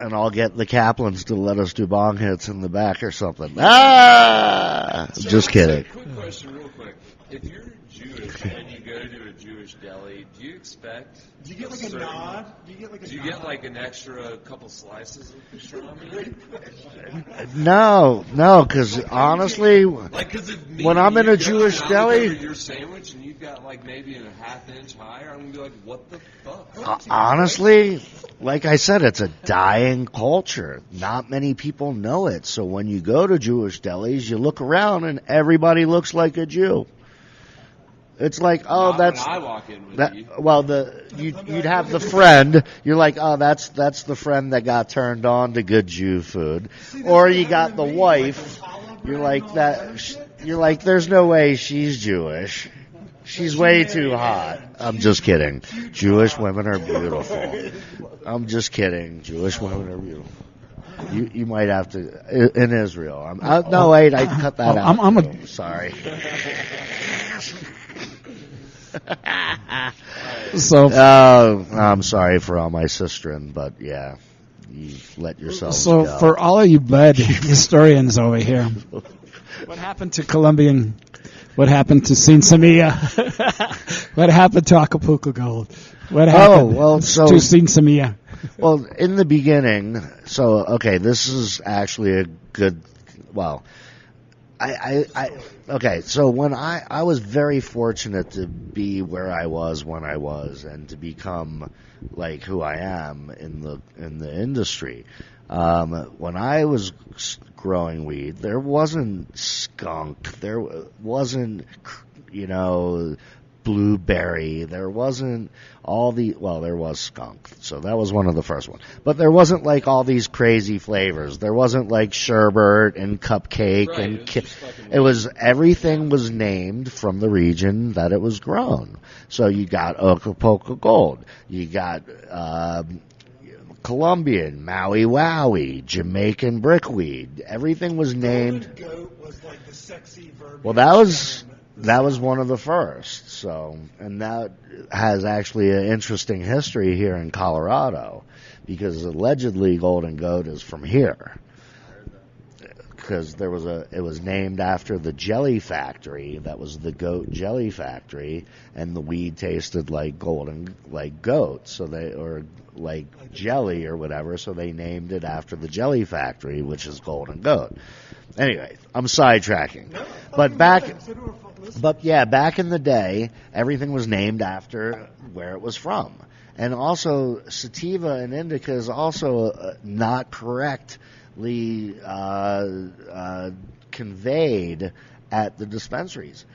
And I'll get the Kaplans to let us do bong hits in the back or something. Just kidding. Quick question, real quick. If you're Jewish and you go to a Jewish deli, do you expect... Do you get like a nod? Do you get like an extra couple slices of pastrami? No, because honestly, when I'm in a Jewish deli... Your sandwich and you've got like maybe a half-inch higher, I'm going to be like, what the fuck? Honestly, like I said, it's a dying culture. Not many people know it. So when you go to Jewish delis, you look around and everybody looks like a Jew. It's like, oh, that's when I walk in with that. you. Well, you'd have the friend. You're like, oh, that's the friend that got turned on to good Jew food, or you got the wife. You're like that. You're like, there's no way she's Jewish. She's way too hot. I'm just kidding. Jewish women are beautiful. I'm just kidding. Jewish women are beautiful. You might have to in Israel. No, wait, I cut that out. I'm sorry. I'm sorry for all my sistren, but yeah, you let yourself go. So for all of you bad historians over here, what happened to Colombian? What happened to Sin Semilla? What happened to Acapulco Gold? What happened to Sin Semilla? Well, in the beginning, this is actually a good, so when I was very fortunate to be where I was when I was and to become like who I am in the industry. When I was growing weed, there wasn't skunk, there wasn't, blueberry, there wasn't there was skunk, so that was one of the first ones. But there wasn't like all these crazy flavors. There wasn't like sherbet and cupcake everything was named from the region that it was grown. So you got Acapulco Gold, you got Colombian, Maui Wowie, Jamaican brickweed. Everything was named. Goat was like the sexy verb. Well, that was one of the first. So, and that has actually an interesting history here in Colorado, because allegedly Golden Goat is from here. Because it was named after the jelly factory. That was the goat jelly factory, and the weed tasted like goat, or like jelly or whatever, so they named it after the jelly factory, which is Golden Goat. Anyway, I'm sidetracking. Back in the day, everything was named after where it was from. And also, sativa and indica is also not correctly conveyed at the dispensaries.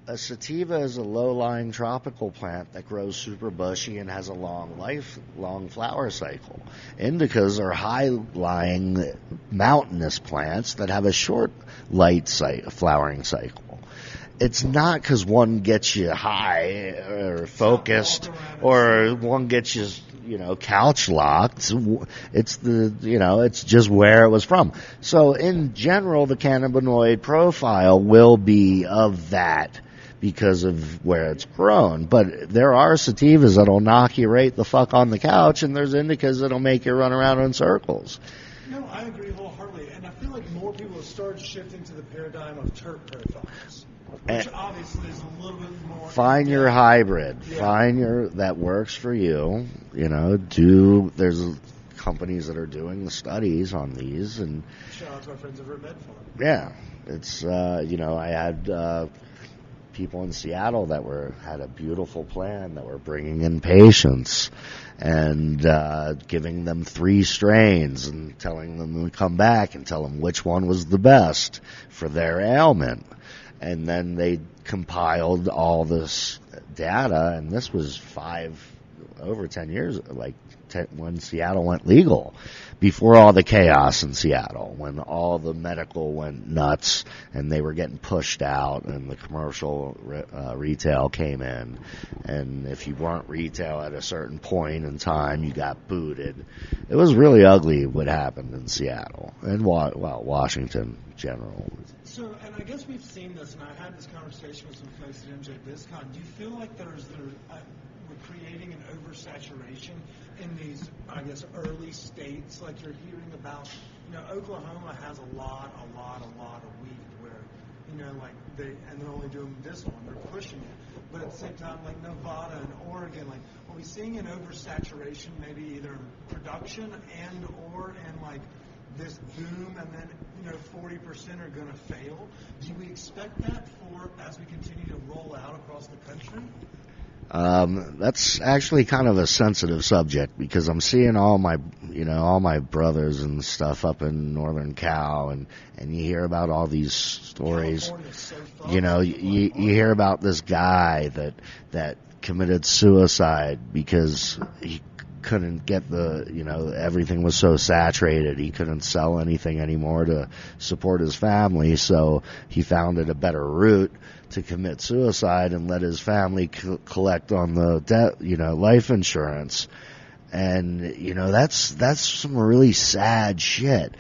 A sativa is a low-lying tropical plant that grows super bushy and has a long flower cycle. Indicas are high-lying mountainous plants that have a short flowering cycle. It's not because one gets you high or focused, or one gets you, couch locked. It's it's just where it was from. So in general, the cannabinoid profile will be of that because of where it's grown. But there are sativas that'll knock you right the fuck on the couch, and there's indicas that'll make you run around in circles. No, I agree wholeheartedly, and I feel like more people have started shifting to the paradigm of terp profiles, which obviously is a little bit more. Find your hybrid. Yeah. Find that works for you. There's companies that are doing the studies on these, and shout out to our friends over at MedFarm. Yeah, it's I had people in Seattle that had a beautiful plan that were bringing in patients and giving them 3 strains and telling them to come back and tell them which one was the best for their ailment. And then they compiled all this data, and this was over 10 years, when Seattle went legal, before all the chaos in Seattle, when all the medical went nuts and they were getting pushed out and the commercial retail came in. And if you weren't retail at a certain point in time, you got booted. It was really ugly what happened in Seattle and Washington in general. So, and I guess we've seen this, and I had this conversation with some folks at MJ BizCon. Do you feel like we're creating an oversaturation in these, I guess, early states? Like you're hearing about, Oklahoma has a lot of weed where, like they're only doing this one, they're pushing it. But at the same time, like Nevada and Oregon, like, are we seeing an oversaturation maybe either in production or in like this boom, and then 40% are going to fail? Do we expect that as we continue to roll out across the country? That's actually kind of a sensitive subject because I'm seeing all my brothers and stuff up in Northern Cal, and you hear about all these stories. So you hear about this guy that committed suicide because he couldn't get everything was so saturated. He couldn't sell anything anymore to support his family, so he found it a better route to commit suicide and let his family collect on the debt, life insurance. And, that's some really sad shit.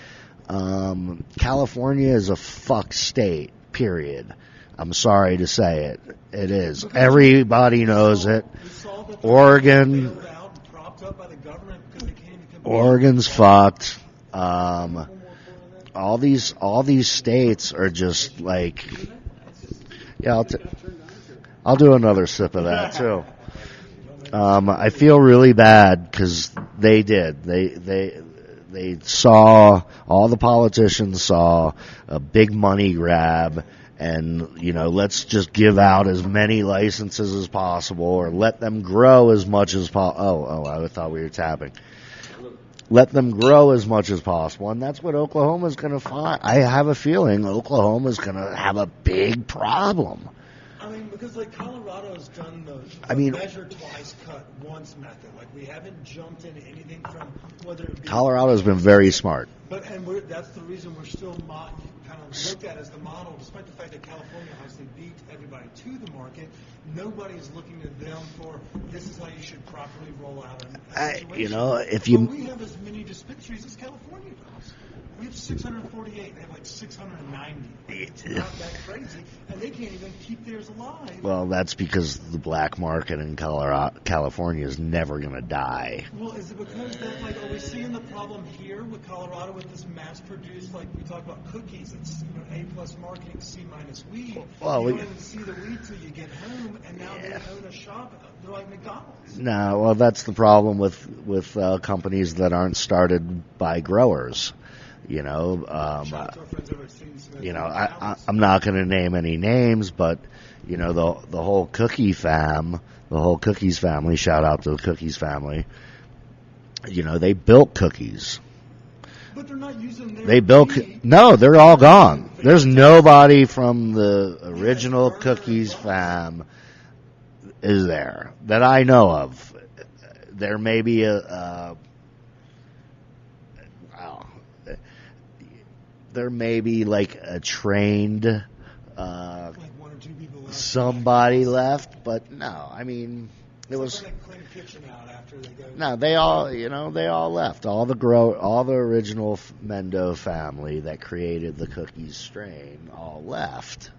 California is a fuck state, period. I'm sorry to say it. It is. Everybody knows it. Oregon, Oregon's fucked. All these states are just like, yeah, I'll do another sip of that too. I feel really bad because they did. They saw, all the politicians saw a big money grab, and let's just give out as many licenses as possible, or let them grow as much as possible. Oh, I thought we were tapping. Let them grow as much as possible, and that's what Oklahoma's going to find. I have a feeling Oklahoma's going to have a big problem. I mean, because like Colorado's done the measure twice, cut once method. Like we haven't jumped into anything from whether it be Colorado's been very smart. But that's the reason we're still kind of looked at as the model, despite the fact that California obviously beat everybody to the market. Nobody's looking at them for this is how you should properly roll out a situation. We have as many dispensaries as California does. We have 648. They have like 690. It's not that crazy, and they can't even keep theirs alive. Well, that's because the black market in California is never going to die. Well, is it because that, like, are we seeing the problem here with Colorado with this mass-produced, like we talk about cookies, it's A+ marketing, C- weed. Well, you don't even see the weed till you get home, and now they own a shop. They're like McDonald's. No, well, that's the problem with companies that aren't started by growers. I'm not going to name any names, but the whole cookies family. Shout out to the cookies family. They built cookies. But they're not using their. They built. No, they're all gone. There's nobody from the original cookies fam is there that I know of. There may be there may be like a trained like one or two people left. Somebody left, but no, I mean it was like clean kitchen out after they go. No, they all left. All the original Mendo family that created the cookies strain all left.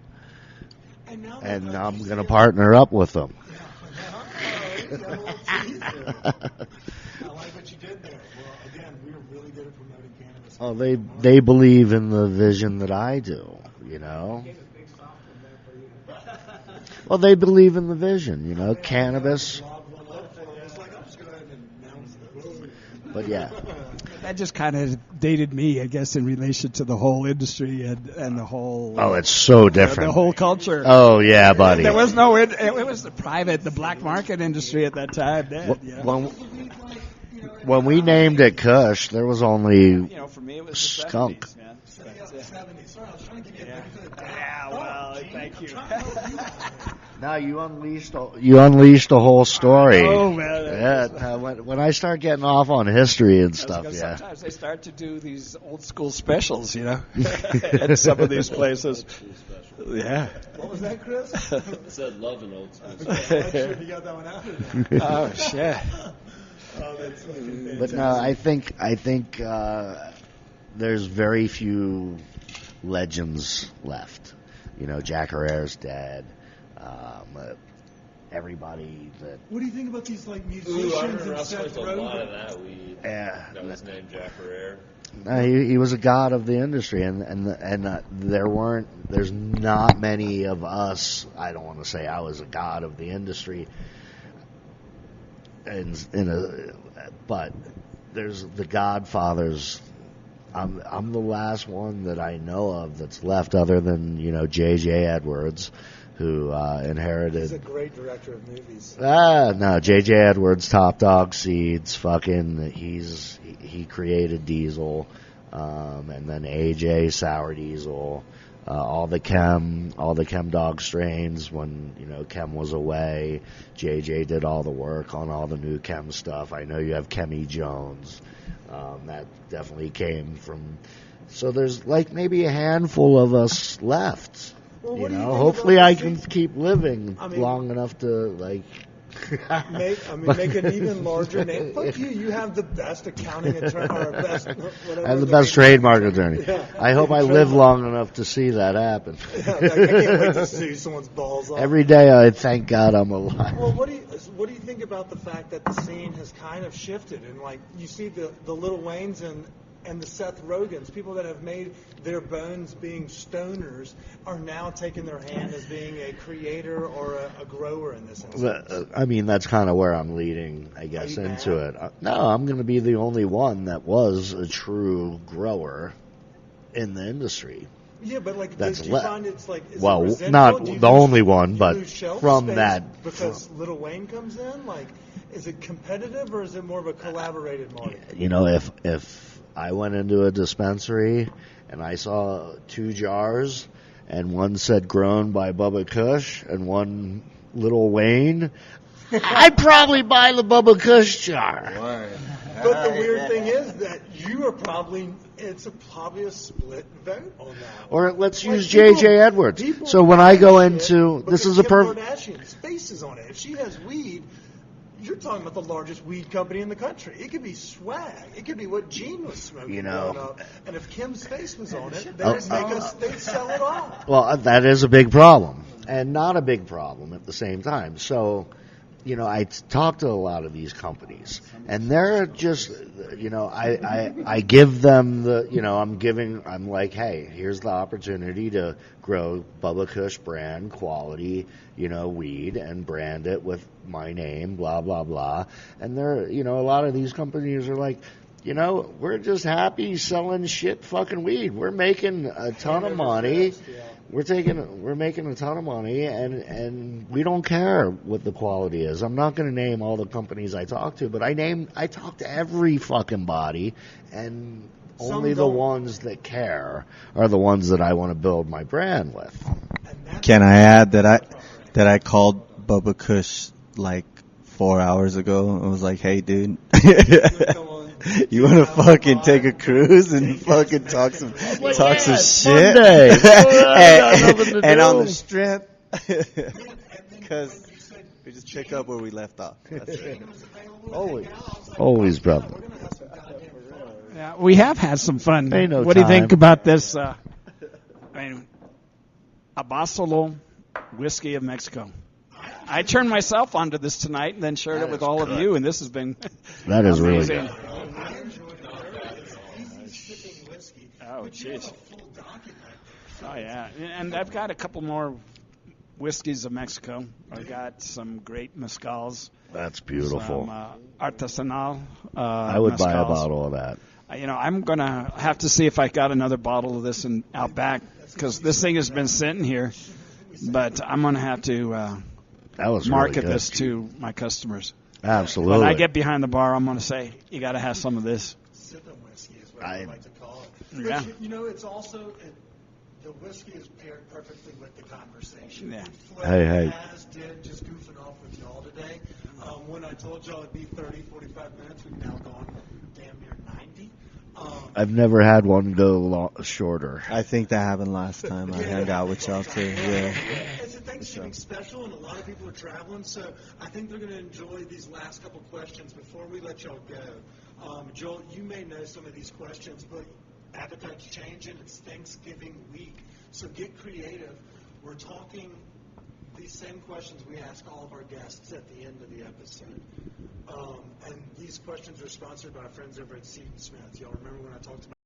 And I'm going to partner up with them. I like what you did there. Well, again, we are really good at promoting cannabis. Oh, they believe in the vision that I do, Well, they believe in the vision, cannabis. But yeah. That just kind of dated me, I guess, in relation to the whole industry and the whole. Oh, it's so different. The whole culture. Oh yeah, buddy. There was no. It was the black market industry at that time. When we named it Kush, there was only for me it was skunk. The 70s, man. Yeah, well, thank you. Now you unleashed a whole story. Oh man! Yeah, when I start getting off on history and stuff, yeah. Sometimes they start to do these old school specials, at some of these places. Yeah. What was that, Chris? It said love and old school. I'm sure you got that one out of there. Oh shit. Oh, that's fucking But no, I think there's very few legends left. Jack Herrera's dead. everybody that. What do you think about these like Ooh, I musicians remember and I Seth smoked a lot of Rogen? that weed. Yeah, That was named Jack Herrera. he was a god of the industry, and there's not many of us. I don't want to say I was a god of the industry, but there's the Godfathers. I'm the last one that I know of that's left, other than J.J. Edwards, who inherited. He's a great director of movies. No, J.J. Edwards, Top Dog Seeds, fucking, he created Diesel, and then A.J. Sour Diesel, all the Chem Dog strains when, Chem was away. J.J. did all the work on all the new Chem stuff. I know you have Kemi Jones. That definitely came from. So there's like maybe a handful of us left. Well, Hopefully I can keep living long enough to make an even larger name. Fuck you! You have the best accounting attorney, or best whatever. I have the best trademark attorney. Yeah, I hope I live long enough to see that happen. Yeah, I can't wait to see someone's balls off. Every day I thank God I'm alive. Well, what do you think about the fact that the scene has kind of shifted, and like you see the Lil Waynes and the Seth Rogens, people that have made their bones being stoners, are now taking their hand as being a creator or a grower in this instance. That's kind of where I'm leading, I guess, into it. No, I'm going to be the only one that was a true grower in the industry. Yeah, but like, That's do you find it's like, is well, it resentful? not Do you the lose- only one, do you but lose shelf from space that. because Lil Wayne comes in, like, is it competitive or is it more of a collaborated market? If I went into a dispensary and I saw 2 jars and one said grown by Bubba Kush and one Lil Wayne, I'd probably buy the Bubba Kush jar. But the weird thing is that you are probably a split vote on that. Or let's Like, use J.J. Edwards. So when I go into this is a perfect. Kardashian's face is on it. If she has weed, you're talking about the largest weed company in the country. It could be swag. It could be what Gene was smoking. Growing up. And if Kim's face was on it, they'd sell it all. Well, that is a big problem, and not a big problem at the same time. So, I talk to a lot of these companies, and they're just, I give them I'm like, hey, here's the opportunity to grow Bubba Kush brand quality, weed and brand it with my name, blah, blah, blah. And they're, a lot of these companies are like, we're just happy selling shit fucking weed. We're making a ton of money. We're making a ton of money, and we don't care what the quality is. I'm not going to name all the companies I talk to, but I talk to every fucking body, and only the ones that care are the ones that I want to build my brand with. Can I add that I called Bubba Kush like 4 hours ago? I was like, hey, dude. You want to fucking take a cruise and fucking talk some shit? and on the strip, because we just pick up where we left off. That's it. Always, brother. Yeah, we have had some fun. No what do you think about this? Abasolo whiskey of Mexico. I turned myself onto this tonight and then shared it with all of you, and this has been that is amazing. Really good. Oh, jeez. Oh, yeah. And I've got a couple more whiskeys of Mexico. I've got some great mezcals. That's beautiful. Some artisanal I would mezcals. buy a bottle of that. I'm going to have to see if I got another bottle of this out back, because this thing has been sitting here. But I'm going to have to market really this to my customers. Absolutely. When I get behind the bar, I'm going to say, you got to have some of this. Sipping whiskey is what I like to call it. Yeah. But it's also, the whiskey is paired perfectly with the conversation. Yeah. Hey. Did just goofing off with y'all today. When I told y'all it'd be 30, 45 minutes, we've now gone damn near 90. I've never had one go shorter. I think that happened last time I hung out with y'all too. Yeah. It's a Thanksgiving special, and a lot of people are traveling, so I think they're going to enjoy these last couple questions before we let y'all go. Joel, you may know some of these questions, but appetite's changing. It's Thanksgiving week, so get creative. We're talking these same questions we ask all of our guests at the end of the episode. And these questions are sponsored by our friends over at Seton Smith. Y'all remember when I talked about